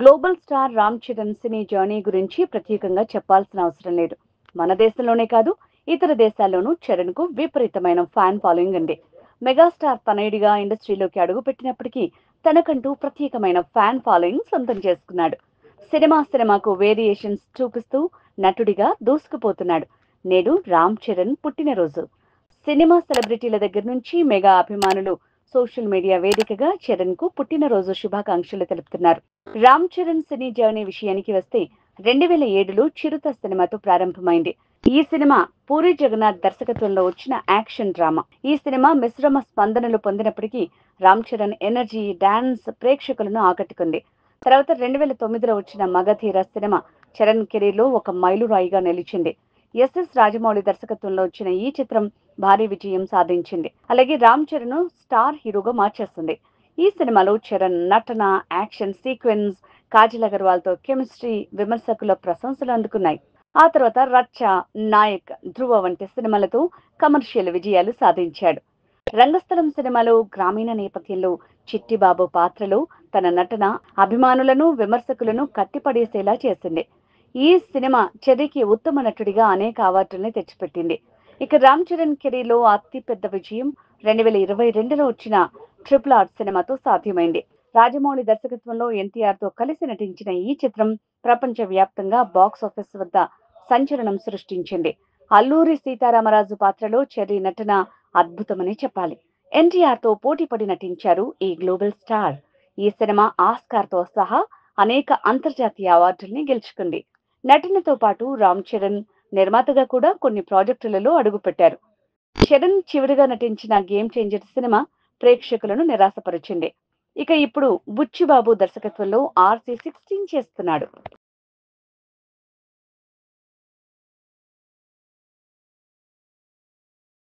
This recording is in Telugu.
గ్లోబల్ స్టార్ రామ్ చరణ్ సినీ జర్నీ గురించి ప్రత్యేకంగా చెప్పాల్సిన అవసరం లేదు. మన దేశంలోనే కాదు, ఇతర దేశాల్లోనూ చరణ్ కు విపరీతమైన ఫ్యాన్ ఫాలోయింగ్ ఉంది. మెగాస్టార్ తనయుడిగా ఇండస్ట్రీలోకి అడుగుపెట్టినప్పటికీ తనకంటూ ప్రత్యేకమైన ఫ్యాన్ ఫాలోయింగ్ సొంతం చేసుకున్నాడు. సినిమాకు వేరియేషన్స్ చూపిస్తూ నటుడిగా దూసుకుపోతున్నాడు. నేడు రామ్ చరణ్ పుట్టినరోజు. సినిమా సెలబ్రిటీల దగ్గర నుంచి మెగా అభిమానులు సోషల్ మీడియా వేదికగా చరణ్ కు పుట్టినరోజు శుభాకాంక్షలు తెలుపుతున్నారు. రామ్ చరణ్ సినీ జర్నీ విషయానికి వస్తే 2007లో చిరుత సినిమాతో ప్రారంభమైంది. ఈ సినిమా పూరి జగన్నాథ్ దర్శకత్వంలో వచ్చిన యాక్షన్ డ్రామా. ఈ సినిమా మిశ్రమ స్పందనలు పొందినప్పటికీ రామ్ చరణ్ ఎనర్జీ, డాన్స్ ప్రేక్షకులను ఆకట్టుకుంది. తర్వాత 2009లో వచ్చిన మగధీర సినిమా చరణ్ కెరీర్ లో ఒక మైలురాయిగా నిలిచింది. ఎస్ఎస్ రాజమౌళి దర్శకత్వంలో వచ్చిన ఈ చిత్రం భారీ విజయం సాధించింది. అలాగే రామ్ చరణ్ స్టార్ హీరోగా మార్చేస్తుంది. ఈ సినిమాలో చరణ్ నటన, యాక్షన్ సీక్వెన్స్, కాజల్ అగర్వాల్ తో కెమిస్ట్రీ విమర్శకుల ప్రశంసలు అందుకున్నాయి. ఆ తర్వాత రచ్చ, నాయక్, ధ్రువ వంటి సినిమాలతో కమర్షియల్ విజయాలు సాధించాడు. రంగస్థలం సినిమాలో గ్రామీణ నేపథ్యంలో చిట్టిబాబు పాత్రలో తన నటన అభిమానులను, విమర్శకులను కట్టిపడేసేలా చేసింది. ఈ సినిమా చెర్రీకి ఉత్తమ నటుడిగా అనేక అవార్డుల్ని తెచ్చిపెట్టింది. ఇక రామ్ చరణ్ కెరీర్ లో అతి పెద్ద విజయం 2022లో వచ్చిన RRR సినిమాతో సాధ్యమైంది. రాజమౌళి దర్శకత్వంలో ఎన్టీఆర్ తో కలిసి నటించిన ఈ చిత్రం ప్రపంచ వ్యాప్తంగా బాక్సాఫీస్ వద్ద సంచలనం సృష్టించింది. అల్లూరి సీతారామరాజు పాత్రలో చెర్రీ నటన అద్భుతమని చెప్పాలి. ఎన్టీఆర్ తో పోటీపడి నటించారు ఈ గ్లోబల్ స్టార్. ఈ సినిమా ఆస్కార్ తో సహా అనేక అంతర్జాతీయ అవార్డుల్ని గెలుచుకుంది. నటనతో పాటు రామ్ చరణ్ నిర్మాతగా కూడా కొన్ని ప్రాజెక్టులలో అడుగుపెట్టారు. చరణ్ చివరిగా నటించిన గేమ్ చేంజర్ సినిమా ప్రేక్షకులను నిరాశపరిచింది. ఇక ఇప్పుడు బుచ్చిబాబు దర్శకత్వంలో RC16 చేస్తున్నాడు.